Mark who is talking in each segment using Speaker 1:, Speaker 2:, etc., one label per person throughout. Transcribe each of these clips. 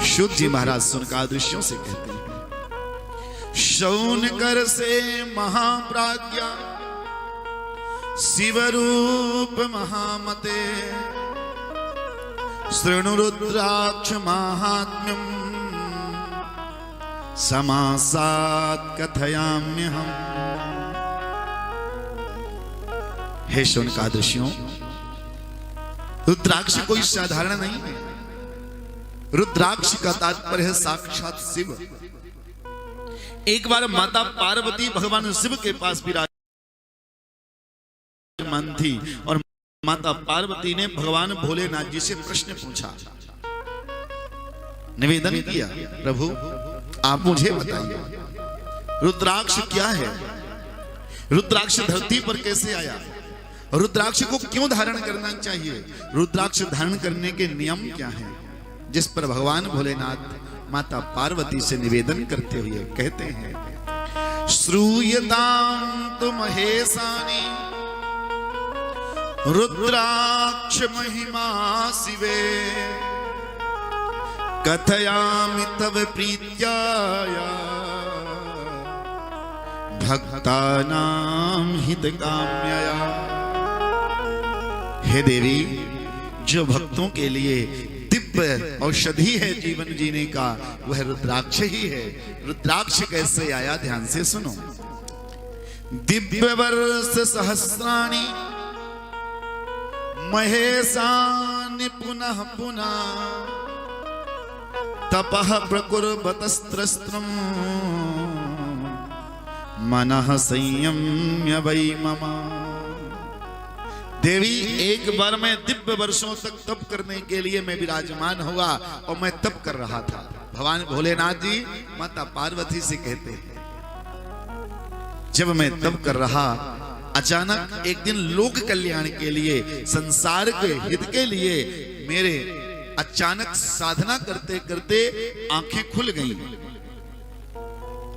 Speaker 1: शुद्ध जी महाराज सुनकादृश्यों से कहते हैं, शौनकर से महाप्राज्ञा शिवरूप महामते, शृणु रुद्राक्ष महात्म्यम समासात कथयाम्यहम्। हे शौनकादृश्यों, रुद्राक्ष कोई साधारण नहीं है। रुद्राक्ष का तात्पर्य है साक्षात शिव। एक बार माता पार्वती भगवान शिव के पास विराजमान थी और माता पार्वती ने भगवान भोलेनाथ जी से प्रश्न पूछा, निवेदन किया, प्रभु आप मुझे बताइए रुद्राक्ष क्या है? रुद्राक्ष धरती पर कैसे आया? रुद्राक्ष को क्यों धारण करना चाहिए? रुद्राक्ष धारण करने के नियम क्या हैं? जिस पर भगवान भोलेनाथ माता पार्वती से निवेदन करते हुए कहते हैं, श्रूयतां तु महेशानि रुद्राक्ष महिमा शिवे, कथयामि तव प्रीत्याया भक्तानां हितकाम्यया। हे देवी, जो भक्तों के लिए दिव्य औषधि है जीवन जीने का, वह रुद्राक्ष ही है। रुद्राक्ष कैसे आया, ध्यान से सुनो। दिव्य वर्ष सहस्राणि महेशानि पुनः पुनः, तपः प्रकुर्वतस्त्रस्त्रम् मनः संयम्य वै मम। देवी, एक बार मैं दिव्य वर्षों तक तप करने के लिए मैं विराजमान हुआ और मैं तप कर रहा था। भगवान भोलेनाथ जी माता पार्वती से कहते हैं, जब मैं तप कर रहा, अचानक एक दिन लोक कल्याण के लिए, संसार के हित के लिए मेरे अचानक साधना करते करते आंखें खुल गईं।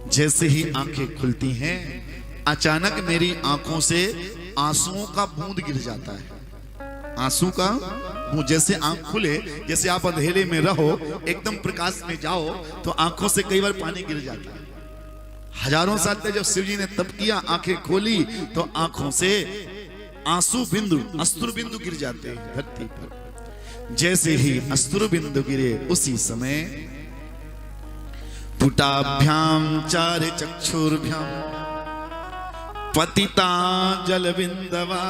Speaker 1: जैसे ही आंखें खुलती हैं, अचानक मेरी आंखों से आंसुओं का बूंद गिर जाता है। आंसू का बूंद, जैसे आंख खुले, जैसे आप अंधेरे में रहो, एकदम प्रकाश में जाओ तो आंखों से कई बार पानी गिर जाता है। हजारों साल तक जब शिव जी ने तप किया, आंखें खोली तो आंखों से आंसू बिंदु, अश्रु बिंदु गिर जाते हैं धरती पर। जैसे ही अश्रु बिंदु गिरे, उसी समय पुटाभ्याम चार चक्षुर्भ्याम पतिता जल बिंदवा,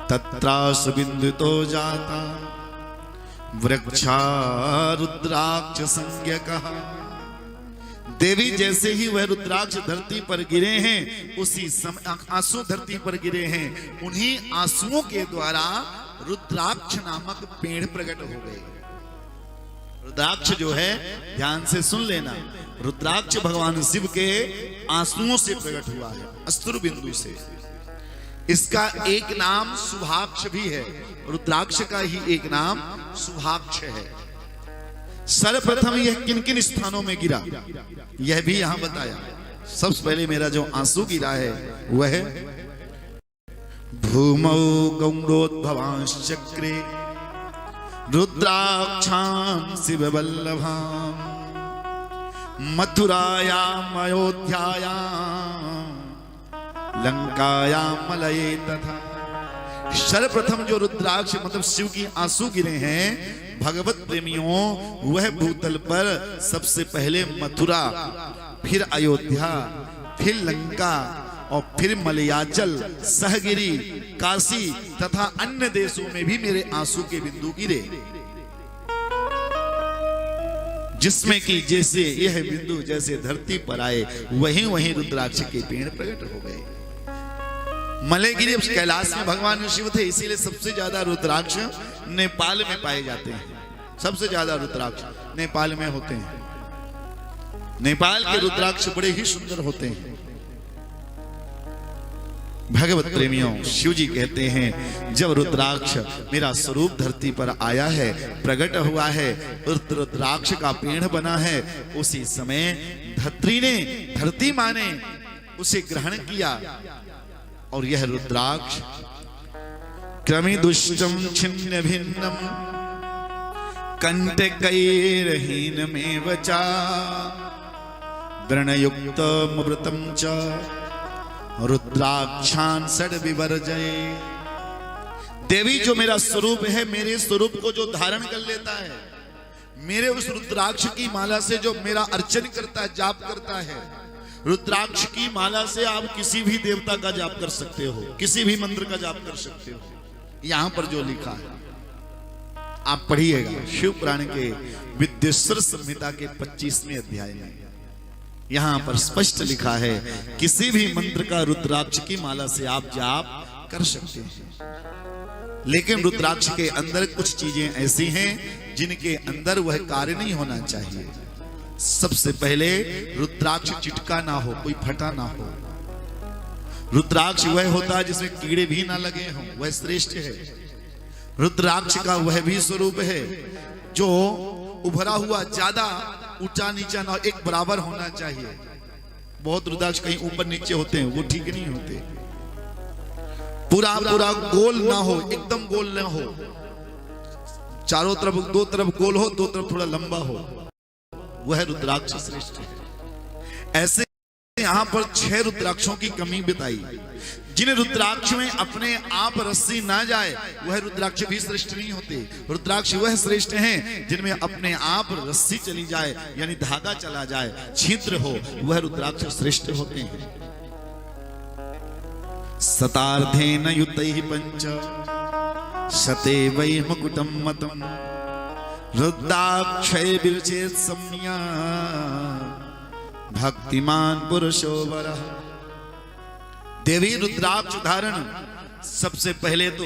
Speaker 1: तत्रासु बिंदुतो जाता वृक्षा रुद्राक्ष संज्ञकः। देवी, जैसे ही वह रुद्राक्ष धरती पर गिरे हैं, उसी समय आंसू धरती पर गिरे हैं, उन्हीं आंसुओं के द्वारा रुद्राक्ष नामक पेड़ प्रकट हो गए। रुद्राक्ष जो है, ध्यान से सुन लेना, रुद्राक्ष भगवान शिव के आंसुओं से प्रकट हुआ है, अश्रु बिंदु से। इसका एक नाम शुभाक्ष भी है। रुद्राक्ष का ही एक नाम शुभाक्ष है। सर्वप्रथम यह किन किन स्थानों में गिरा, यह भी यहां बताया। सबसे पहले मेरा जो आंसू गिरा है वह है भूमौ गौरोद्भवांश्चक्रे रुद्राक्षां शिववल्लभां, मथुरायाम् अयोध्यायां लंकायां मलये तथा। सर्वप्रथम जो रुद्राक्ष मतलब शिव की आंसू गिरे हैं, भगवत प्रेमियों, वह भूतल पर सबसे पहले मथुरा, फिर अयोध्या, फिर लंका और फिर मलयाचल, सहगिरी, काशी तथा अन्य देशों में भी मेरे आंसू के बिंदु गिरे, जिसमें कि जैसे यह बिंदु जैसे धरती पर आए, वहीं वहीं रुद्राक्ष के पेड़ प्रकट हो गए। मलयगिरी कैलाश में भगवान शिव थे, इसीलिए सबसे ज्यादा रुद्राक्ष नेपाल में पाए जाते हैं। सबसे ज्यादा रुद्राक्ष नेपाल में होते हैं। नेपाल के रुद्राक्ष बड़े ही सुंदर होते हैं। भगवत प्रेमियों, शिव जी कहते हैं, जब रुद्राक्ष मेरा स्वरूप धरती पर आया है, प्रकट हुआ है, रुद्राक्ष का पेड़ बना है, उसी समय धरती मां ने उसे ग्रहण किया और यह रुद्राक्ष क्रमिदुष्टम छिन्न भिन्नम कंटकैर्हीनमेव च व्रणयुक्तमृतं च रुद्राक्षान् षड्विवर्जये। देवी जो मेरा स्वरूप है, मेरे स्वरूप को जो धारण कर लेता है, मेरे उस रुद्राक्ष की माला से जो मेरा अर्चन करता है, जाप करता है, रुद्राक्ष की माला से आप किसी भी देवता का जाप कर सकते हो, किसी भी मंत्र का जाप कर सकते हो। यहां पर जो लिखा है आप पढ़िएगा, शिव पुराण के विद्येश्वर संहिता के 25वें अध्याय में यहां पर स्पष्ट लिखा है, किसी भी मंत्र का रुद्राक्ष की माला से आप जाप कर सकते हैं। लेकिन रुद्राक्ष के अंदर कुछ चीजें ऐसी हैं जिनके अंदर वह कार्य नहीं होना चाहिए। सबसे पहले रुद्राक्ष चिटका ना हो, कोई फटा ना हो। रुद्राक्ष वह होता है जिसमें कीड़े भी ना लगे हों, वह श्रेष्ठ है। रुद्राक्ष का वह भी स्वरूप है जो उभरा हुआ, ज्यादा ऊंचा नीचा ना, एक बराबर होना चाहिए। बहुत रुद्राक्ष कहीं ऊपर नीचे होते हैं, वो ठीक नहीं होते। पूरा पूरा गोल ना हो, एकदम गोल ना हो, चारों तरफ, दो तरफ गोल हो, दो तरफ थोड़ा लंबा हो, वह रुद्राक्ष श्रेष्ठ है। ऐसे यहां पर 6 रुद्राक्षों की कमी बताई। जिन रुद्राक्ष में अपने आप रस्सी ना जाए वह रुद्राक्ष भी श्रेष्ठ नहीं होते। रुद्राक्ष वह श्रेष्ठ हैं जिनमें अपने आप रस्सी चली जाए, यानी धागा चला जाए, छिद्र हो, वह रुद्राक्ष श्रेष्ठ होते हैं। सतार्धेन युतैः पंच शते वै मुकुटं मतम् रुद्राक्षै विरचेत् सम्या भक्तिमान पुरुषो वरः। देवी रुद्राक्ष धारण, सबसे पहले तो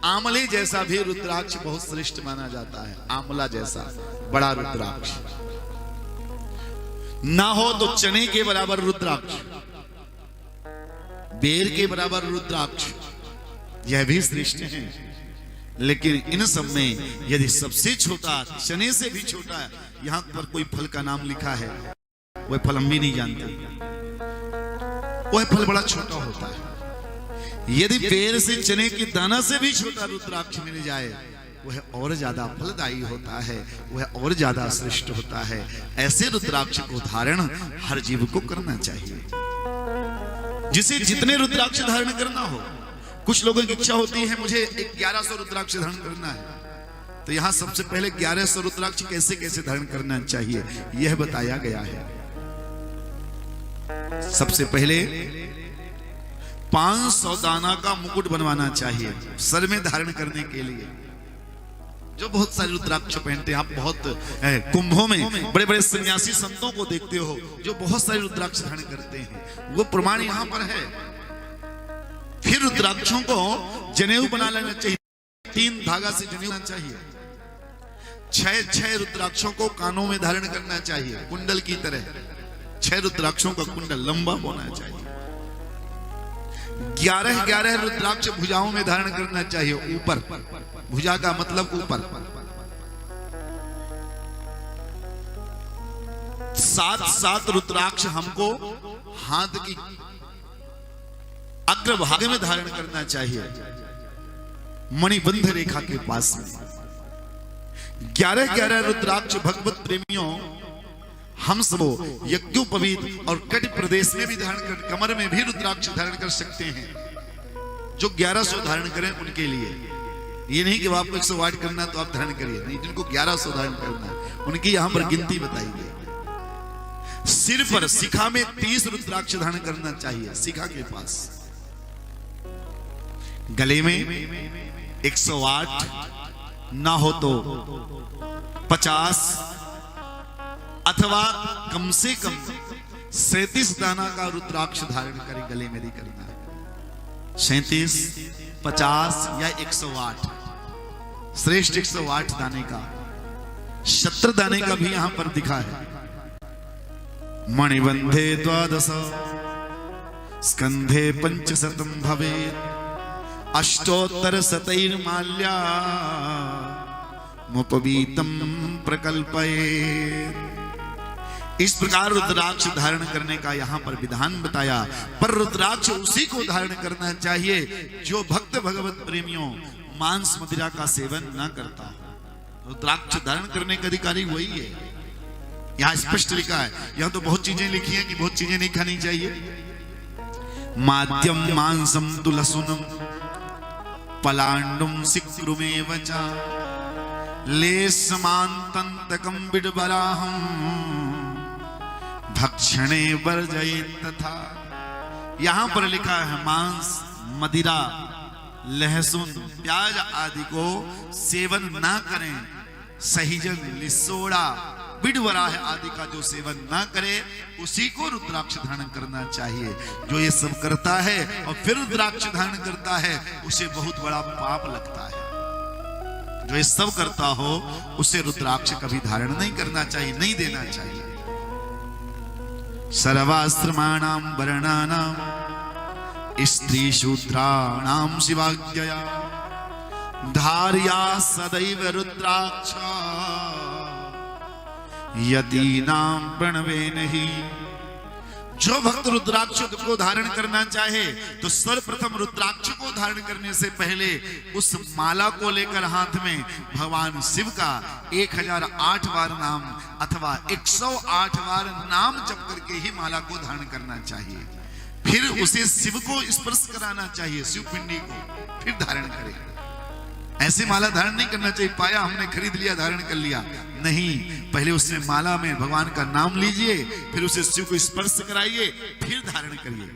Speaker 1: आमले जैसा भी रुद्राक्ष बहुत श्रेष्ठ माना जाता है। आमला जैसा बड़ा रुद्राक्ष ना हो तो चने के बराबर रुद्राक्ष, बेर के बराबर रुद्राक्ष, यह भी श्रेष्ठ है। लेकिन इन सब में यदि सबसे छोटा, चने से भी छोटा, यहां पर कोई फल का नाम लिखा है, वह फल हम भी नहीं जानते, वह फल बड़ा छोटा होता है। यदि पेड़ से, चने की दाना से भी छोटा रुद्राक्ष मिल जाए, वह और ज्यादा फलदायी होता है, वह और ज्यादा श्रेष्ठ होता है। ऐसे रुद्राक्ष को धारण हर जीव को करना चाहिए, जिसे जितने रुद्राक्ष धारण करना हो। कुछ लोगों की इच्छा होती है मुझे 1100 रुद्राक्ष धारण करना है, तो यहां सबसे पहले 1100 रुद्राक्ष कैसे कैसे धारण करना चाहिए यह बताया गया है। सबसे पहले 500 दाना का मुकुट बनवाना चाहिए सर में धारण करने के लिए। जो बहुत सारे रुद्राक्ष पहनते हैं, आप बहुत कुंभों में बड़े बड़े सन्यासी संतों को देखते हो जो बहुत सारे रुद्राक्ष धारण करते हैं, वो प्रमाण यहां पर है। फिर रुद्राक्षों को जनेऊ बना लेना चाहिए, 3 धागा से जनेऊ बनाना चाहिए। 6 रुद्राक्षों को कानों में धारण करना चाहिए, कुंडल की तरह। 6 रुद्राक्षों का कुंडल लंबा होना चाहिए। 11 रुद्राक्ष भुजाओं में धारण करना चाहिए, ऊपर। भुजा का मतलब ऊपर। 7 रुद्राक्ष हमको हाथ की अग्रभाग में धारण करना चाहिए, मणिबंध रेखा के पास में। 11 रुद्राक्ष भगवत प्रेमियों, हम सब यज्ञोपवीत और कट प्रदेश में भी धारण कर, कमर में भी रुद्राक्ष धारण कर सकते हैं। जो 1100 धारण करें उनके लिए, ये नहीं कि आपको 108 करना तो आप धारण करिए, नहीं। जिनको 1100 धारण करना है उनकी यहां पर गिनती बताई गई। सिर पर, शिखा में 30 रुद्राक्ष धारण करना चाहिए, शिखा के पास। गले में 108 ना हो तो 50 अथवा कम से कम 37 दाना का रुद्राक्ष धारण करें, गले में नहीं करना है। 37, 50 या 108, श्रेष्ठ 108 दाने का। 70 दाने का भी यहां पर दिखा है। मणिबंधे 12 स्कंधे 500 भवेत् अष्टोत्तर शतैर्माल्या मुपवीतम प्रकल्पयेत्। इस प्रकार रुद्राक्ष धारण करने का यहां पर विधान बताया। पर रुद्राक्ष उसी को धारण करना चाहिए जो भक्त भगवत प्रेमियों मांस मदिरा का सेवन ना करता। रुद्राक्ष धारण करने का अधिकारी वही है। यहां स्पष्ट लिखा है। यहां तो बहुत चीजें लिखी हैं कि बहुत चीजें नहीं खानी चाहिए। माध्यम मांसम तुलसुनम पलांडुम सिक्रुमेव च लेशमांतंतकम बिडबराहम भक्षणे वर्जयेत् तथा। यहां पर लिखा है मांस, मदिरा, लहसुन, प्याज आदि को सेवन ना करें। सहीजन, लिसोड़ा, बिडवराह आदि का जो सेवन ना करे उसी को रुद्राक्ष धारण करना चाहिए। जो ये सब करता है और फिर रुद्राक्ष धारण करता है उसे बहुत बड़ा पाप लगता है। जो ये सब करता हो उसे रुद्राक्ष कभी धारण नहीं करना चाहिए, नहीं देना चाहिए। सर्वाश्रमाणाम वर्णानाम स्त्री शूद्राणाम शिवाज्ञया धार्या सदैव रुद्राक्ष यदीनाम प्रणवे नहीं। जो भक्त रुद्राक्ष को धारण करना चाहे तो सर्वप्रथम रुद्राक्ष को धारण करने से पहले उस माला को लेकर हाथ में भगवान शिव का 1008 बार नाम अथवा 108 बार नाम जप करके ही माला को धारण करना चाहिए। फिर उसे शिव को स्पर्श कराना चाहिए, शिव पिंडी को, फिर धारण करे। ऐसे माला धारण नहीं करना चाहिए, पाया हमने खरीद लिया धारण कर लिया, नहीं। पहले उसमें माला में भगवान का नाम लीजिए, फिर उसे शिव को स्पर्श कराइए, फिर धारण करिए।